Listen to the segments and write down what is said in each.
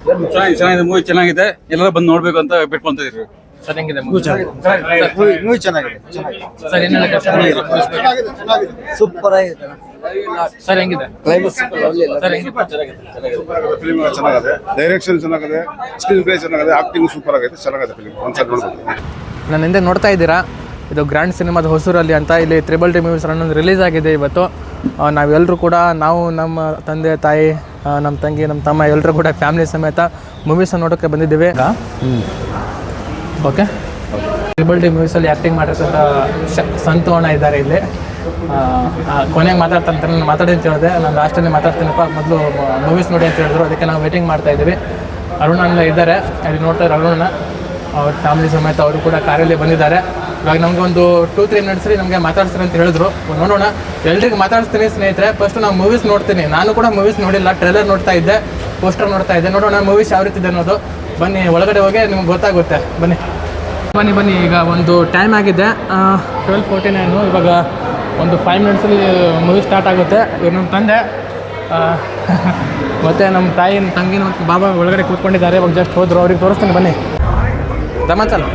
ಚೆನ್ನಾಗಿದೆ, ಮೂವಿ ಚೆನ್ನಾಗಿದೆ. ಎಲ್ಲರೂ ಬಂದು ನೋಡ್ಬೇಕು ಅಂತ ಬಿಟ್ಕೊಂತ ಇದೀವಿ. ಸರ್ ಹೆಂಗಿದೆ ಮೂವಿ ಚೆನ್ನಾಗಿದೆ. ಸರ್ ಏನ್ ಹೇಳಕ್ಕೆ ಸೂಪರ್ ಆಗಿದೆ. ಸರ್ ಹೆಂಗಿದೆ ಕ್ಲೈಮ್ಯಾಕ್ಸ್ ಸರ್ ಹೆಂಗಿದೆ ಫಿಲ್ಮ್ ಚೆನ್ನಾಗಿದೆ, ಡೈರೆಕ್ಷನ್ ಚೆನ್ನಾಗಿದೆ, ಸ್ಕ್ರೀನ್ ಪ್ಲೇ ಚೆನ್ನಾಗಿದೆ, ಆಕ್ಟಿಂಗ್ ಸೂಪರ್ ಆಗೈತೆ, ಚೆನ್ನಾಗಿದೆ ಫಿಲ್ಮ್. ಒಂದ್ಸಲ ನೋಡ್ಬೇಕು. ನನ್ನ ಹಿಂದೆ ನೋಡ್ತಾ ಇದ್ದೀರಾ, ಇದು ಗ್ರ್ಯಾಂಡ್ ಸಿನಿಮಾದ ಹೊಸೂರಲ್ಲಿ ಅಂತ. ಇಲ್ಲಿ ತ್ರಿಬಲ್ ಮೂವೀಸ್ ಅನ್ನೋದು ರಿಲೀಸ್ ಆಗಿದೆ ಇವತ್ತು. ನಾವೆಲ್ಲರೂ ಕೂಡ ನಮ್ಮ ತಂದೆ ತಾಯಿ, ನಮ್ಮ ತಂಗಿ, ನಮ್ಮ ತಮ್ಮ ಎಲ್ಲರೂ ಕೂಡ ಫ್ಯಾಮಿಲಿ ಸಮೇತ ಮೂವೀಸ್ ನೋಡೋಕ್ಕೆ ಬಂದಿದ್ದೀವಿ. ಓಕೆ, ತ್ರಿಬಲ್ ಮೂವೀಸಲ್ಲಿ ಆ್ಯಕ್ಟಿಂಗ್ ಮಾಡಿರ್ತಂಥ ಸಂತೋಣ ಇದ್ದಾರೆ ಇಲ್ಲಿ. ಕೊನೆಗೆ ಮಾತಾಡ್ತಾರೆ, ನಾನು ಮಾತಾಡಿ ಅಂತ ಹೇಳಿದೆ. ನಾನು ಲಾಸ್ಟಲ್ಲಿ ಮಾತಾಡ್ತೀನಪ್ಪ, ಮೊದಲು ಮೂವೀಸ್ ನೋಡಿ ಅಂತ ಹೇಳಿದ್ರು. ಅದಕ್ಕೆ ನಾವು ವೇಟಿಂಗ್ ಮಾಡ್ತಾ ಇದ್ದೀವಿ. ಅರುಣ ಎಲ್ಲ ಇದ್ದಾರೆ, ಅಲ್ಲಿ ನೋಡ್ತಾ ಇದ್ದಾರೆ ಅರುಣ. ಅವ್ರ ಫ್ಯಾಮಿಲಿ ಸಮೇತ ಅವರು ಕೂಡ ಕಾರಲ್ಲಿ ಬಂದಿದ್ದಾರೆ. ಇವಾಗ ನಮ್ಗೆ ಒಂದು 2-3 ಮಿನಿಟ್ಸಲ್ಲಿ ನಮಗೆ ಮಾತಾಡ್ತಾರೆ ಅಂತ ಹೇಳಿದ್ರು. ನೋಡೋಣ, ಎಲ್ರಿಗೂ ಮಾತಾಡಿಸ್ತೀನಿ ಸ್ನೇಹಿತರೆ. ಫಸ್ಟ್ ನಾವು ಮೂವೀಸ್ ನೋಡ್ತೀನಿ. ನಾನು ಕೂಡ ಮೂವೀಸ್ ನೋಡಿಲ್ಲ, ಟ್ರೇಲರ್ ನೋಡ್ತಾ ಇದ್ದೆ, ಪೋಸ್ಟರ್ ನೋಡ್ತಾ ಇದ್ದೆ. ನೋಡೋಣ ಮೂವೀಸ್ ಯಾವ ರೀತಿ ಇದೆ ಅನ್ನೋದು. ಬನ್ನಿ, ಒಳಗಡೆ ಹೋಗಿ ನಿಮ್ಗೆ ಗೊತ್ತಾಗುತ್ತೆ. ಬನ್ನಿ. ಈಗ ಒಂದು ಟೈಮ್ ಆಗಿದೆ 12:49. ಇವಾಗ ಒಂದು 5 ಮಿನಿಟ್ಸಲ್ಲಿ ಮೂವಿ ಸ್ಟಾರ್ಟ್ ಆಗುತ್ತೆ. ಇವ್ರು ನಮ್ಮ ತಂದೆ ಮತ್ತು ನಮ್ಮ ತಾಯಿ, ನಮ್ಮ ತಂಗಿ, ಮತ್ತು ಬಾಬಾ ಒಳಗಡೆ ಕೂತ್ಕೊಂಡಿದ್ದಾರೆ. ಇವಾಗ ಜಸ್ಟ್ ಹೋದ್ರು, ಅವ್ರಿಗೆ ತೋರಿಸ್ತೀನಿ ಬನ್ನಿ. ದಮಾಚಲ್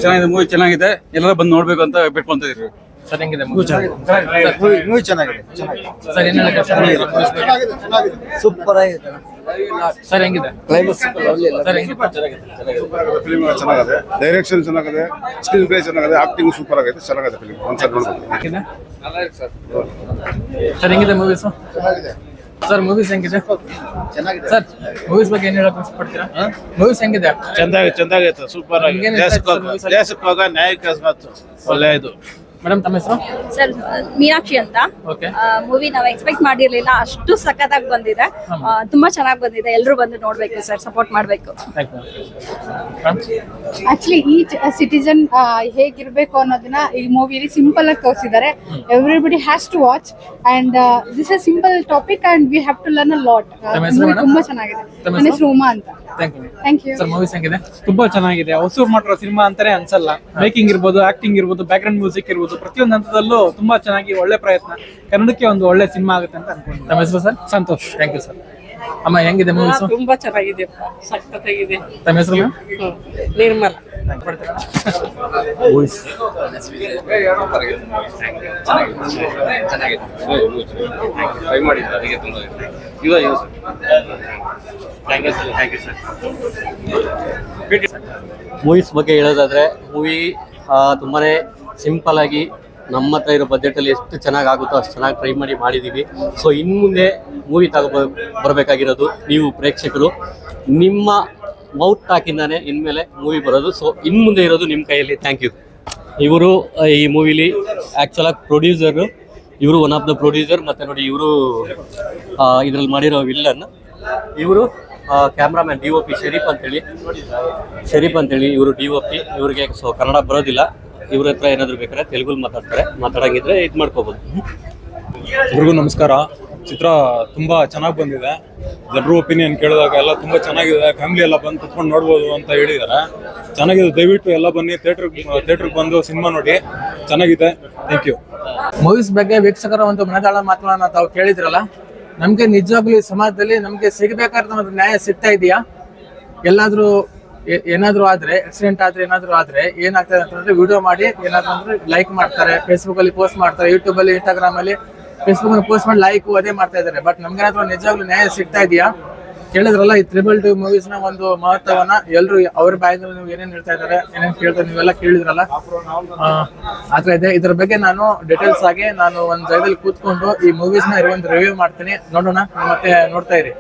ಚೆನ್ನಾಗಿದೆ, ಮೂವಿ ಚೆನ್ನಾಗಿದೆ. ಎಲ್ಲರೂ ಬಂದು ನೋಡ್ಬೇಕು ಅಂತ ಬಿಟ್ಕೊಂತ ಇದೀವಿ. ಸರ್ ಹೆಂಗಿದೆ ಮೂವಿ ಚೆನ್ನಾಗಿದೆ. ಸರ್ ಏನ್ ಹೇಳಕ್ಕೆ ಸೂಪರ್ ಆಗಿದೆ. ಸರ್ ಹೆಂಗಿದೆ ಕ್ಲೈಮ್ಯಾಕ್ಸ್ ಸರ್ ಹೆಂಗಿದೆ ಫಿಲ್ಮ್ ಚೆನ್ನಾಗಿದೆ, ಡೈರೆಕ್ಷನ್ ಚೆನ್ನಾಗಿದೆ, ಸ್ಕ್ರೀನ್ ಪ್ಲೇ ಚೆನ್ನಾಗಿದೆ, ಆಕ್ಟಿಂಗ್ ಸೂಪರ್ ಆಗೈತೆ, ಚೆನ್ನಾಗಿದೆ ಫಿಲ್ಮ್. ಒಂದ್ಸಲ ನೋಡ್ಬೇಕು. ಸರ್ ಹೆಂಗಿದೆ ಮೂವೀಸು? ಸರ್ ಮೂವೀಸ್ ಹೆಂಗಿದೆ? ಚೆನ್ನಾಗಿದೆ. ಸರ್ ಮೂವೀಸ್ ಬಗ್ಗೆ ಏನು ಹೇಳಕ್ ಇಷ್ಟಪಡ್ತೀರಾ? ಮೂವೀಸ್ ಹೆಂಗಿದೆ? ಚೆನ್ನಾಗೈತೆ, ಸೂಪರ್ ಆಗಿದೆ. ದೇಶಕ್ಕೋಗ ನ್ಯಾಯಕ್ಕೆ ಒಳ್ಳೆಯದು. ಮೇಡಮ್ ತಮ್ಮ ಹೆಸರು? ಸರ್ ಮೀನಾಕ್ಷಿ ಅಂತ. ಓಕೆ. ಮೂವಿ ನಾವು ಎಕ್ಸ್ಪೆಕ್ಟ್ ಮಾಡಿರ್ಲಿಲ್ಲ, ಅಷ್ಟು ಸಖತ್ತಾಗಿ ಬಂದಿದೆ. ತುಂಬಾ ಚೆನ್ನಾಗಿ ಬಂದಿದೆ. ಎಲ್ಲರೂ ಬಂದು ನೋಡ್ಬೇಕು ಸರ್, ಸಪೋರ್ಟ್ ಮಾಡಬೇಕು. ಆಕ್ಚುಲಿ ಈ ಸಿಟಿಜನ್ ಹೇಗಿರ್ಬೇಕು ಅನ್ನೋದನ್ನ ಈ ಮೂವಿಲಿ ಸಿಂಪಲ್ ಆಗಿ ತೋರಿಸಿದ್ದಾರೆ. Everybody has to watch and this is simple topic and we have to learn a lot. ತುಂಬಾ ಚೆನ್ನಾಗಿದೆ. ನನ್ನ ಹೆಸರು ಉಮಾ ಅಂತ. Thank you. ಸರ್ ಮೂವೀಸ್ ಹೆಂಗಿದೆ? ತುಂಬಾ ಚೆನ್ನಾಗಿದೆ. ಹೊಸೂರು ಮಾಡಿರೋ ಸಿನಿಮಾ ಅಂತಾನೆ ಅನ್ಸಲ್ಲ. ಮೇಕಿಂಗ್ ಇರ್ಬೋದು, ಆಕ್ಟಿಂಗ್ ಇರ್ಬೋದು, ಬ್ಯಾಕ್ ಗ್ರೌಂಡ್ ಮ್ಯೂಸಿಕ್ ಇರ್ಬೋದು, ಪ್ರತಿಯೊಂದು ಹಂತದಲ್ಲೂ ತುಂಬಾ ಚೆನ್ನಾಗಿ ಒಳ್ಳೆ ಪ್ರಯತ್ನ. ಕನ್ನಡಕ್ಕೆ ಒಂದು ಒಳ್ಳೆ ಸಿನಿಮಾ ಆಗುತ್ತೆ ಅಂತ ಅನ್ಕೊಂಡಿದ್ದೀನಿ. ತಮ್ಮ ಹೆಸರು sir? Santosh. Thank you sir. ಅಮ್ಮ ಹೆಂಗಿದೆ ಮೂವೀಸ್? ತುಂಬಾ ಚೆನ್ನಾಗಿದೆ, ಸಖತ್ತಾಗಿದೆ. ತಮ್ಮ ಹೆಸರು? ನಿರ್ಮಲ. ಮೂವೀಸ್ ಬಗ್ಗೆ ಹೇಳೋದಾದ್ರೆ, ಮೂವಿ ತುಂಬಾನೇ ಸಿಂಪಲ್ ಆಗಿ ನಮ್ಮ ಹತ್ರ ಇರೋ ಬಜೆಟಲ್ಲಿ ಎಷ್ಟು ಚೆನ್ನಾಗಿ ಆಗುತ್ತೋ ಅಷ್ಟು ಚೆನ್ನಾಗಿ ಟ್ರೈ ಮಾಡಿದ್ದೀವಿ. ಸೊ ಇನ್ನು ಮುಂದೆ ಮೂವಿ ಬರಬೇಕಾಗಿರೋದು ನೀವು ಪ್ರೇಕ್ಷಕರು. ನಿಮ್ಮ ಮೌತ್ ಟಾಕಿಂದಾನೆ ಇನ್ಮೇಲೆ ಮೂವಿ ಬರೋದು. ಸೊ ಇನ್ನು ಮುಂದೆ ಇರೋದು ನಿಮ್ಮ ಕೈಯಲ್ಲಿ. Thank you. ಇವರು ಈ ಮೂವಿಲಿ ಆ್ಯಕ್ಚುಲಾಗಿ ಪ್ರೊಡ್ಯೂಸರು, ಇವರು ಒನ್ ಆಫ್ ದ ಪ್ರೊಡ್ಯೂಸರ್. ಮತ್ತು ನೋಡಿ, ಇವರು ಇದರಲ್ಲಿ ಮಾಡಿರೋ ವಿಲ್ಲನ್. ಇವರು ಕ್ಯಾಮ್ರಾಮ್ಯಾನ್ DOP ಶರೀಫ್ ಅಂತೇಳಿ ಇವರು DOP. ಇವ್ರಿಗೆ ಸೊ ಕನ್ನಡ ಬರೋದಿಲ್ಲ. ಇವ್ರ ಹತ್ರ ಏನಾದರೂ ಬೇಕಾದ್ರೆ ತೆಲುಗಲ್ಲಿ ಮಾತಾಡಂಗಿದ್ರೆ ಇದು ಮಾಡ್ಕೋಬೋದು. ಎಲ್ರಿಗೂ ನಮಸ್ಕಾರ. ಚಿತ್ರ ತುಂಬ ಚೆನ್ನಾಗಿ ಬಂದಿದೆ. ಜನರು ಒಪಿನಿಯನ್ ಕೇಳಿದಾಗ ಎಲ್ಲ ತುಂಬ ಚೆನ್ನಾಗಿದೆ, ಫ್ಯಾಮಿಲಿ ಎಲ್ಲ ಬಂದು ಕುತ್ಕೊಂಡು ನೋಡ್ಬೋದು ಅಂತ ಹೇಳಿದ್ದಾರೆ. ಚೆನ್ನಾಗಿದೆ, ದಯವಿಟ್ಟು ಎಲ್ಲ ಬನ್ನಿ, ಥಿಯೇಟ್ರಿಗೆ ಬಂದು ಸಿನಿಮಾ ನೋಡಿ. ಚೆನ್ನಾಗಿದೆ. Thank you. ಮೂವೀಸ್ ಬಗ್ಗೆ ವೀಕ್ಷಕರ ಒಂದು ಮನದಾಳ ಮಾತುಗಳನ್ನ ತಾವು ಕೇಳಿದ್ರಲ್ಲ. ನಮಗೆ ನಿಜವಾಗ್ಲೂ ಈ ಸಮಾಜದಲ್ಲಿ ನಮಗೆ ಸಿಗಬೇಕಾದ ನ್ಯಾಯ ಸಿಗ್ತಾ ಇದೆಯಾ? ಎಲ್ಲಾದ್ರೂ ಏನಾದ್ರು ಆದ್ರೆ, ಆಕ್ಸಿಡೆಂಟ್ ಆದ್ರೆ, ಏನಾದ್ರು ಆದ್ರೆ ಏನಾಗ್ತದೆ ಅಂತಂದ್ರೆ ವಿಡಿಯೋ ಮಾಡಿ ಏನಾದ್ರು ಅಂದ್ರೆ ಲೈಕ್ ಮಾಡ್ತಾರೆ, ಫೇಸ್ಬುಕ್ ಅಲ್ಲಿ ಪೋಸ್ಟ್ ಮಾಡ್ತಾರೆ, ಯೂಟ್ಯೂಬ್ ಅಲ್ಲಿ, ಇನ್ಸ್ಟಾಗ್ರಾಮ್ ಅಲ್ಲಿ, ಫೇಸ್ಬುಕ್ ಅಲ್ಲಿ ಪೋಸ್ಟ್ ಮಾಡಿ ಲೈಕ್ ಅದೇ ಮಾಡ್ತಾ ಇದಾರೆ. ಬಟ್ ನಮ್ಗೇನಾದ್ರು ನಿಜವಾಗ್ಲೂ ನ್ಯಾಯ ಸಿಗ್ತಾ ಇದೆಯಾ? ಕೇಳಿದ್ರಲ್ಲ, ಈ ತ್ರಿಬಲ್ ಮೂವೀಸ್ ನ ಒಂದು ಮಹತ್ವವನ್ನ ಎಲ್ರು ಅವ್ರ ಬಾಯಿನಲ್ಲಿ ನೀವು ಏನೇನ್ ಹೇಳ್ತಾ ಇದಾರೆ, ಏನೇನ್ ಕೇಳ್ತಾರೆ, ನೀವೆಲ್ಲ ಕೇಳಿದ್ರಲ್ಲ. ಆತರ ಇದೆ. ಇದ್ರ ಬಗ್ಗೆ ನಾನು ಡೀಟೇಲ್ಸ್ ಆಗಿ ನಾನು ಒಂದ್ ಜಾಗದಲ್ಲಿ ಕೂತ್ಕೊಂಡು ಈ ಮೂವೀಸ್ ನ ಒಂದು ರಿವ್ಯೂ ಮಾಡ್ತೀನಿ. ನೋಡೋಣ, ಮತ್ತೆ ನೋಡ್ತಾ ಇರಿ.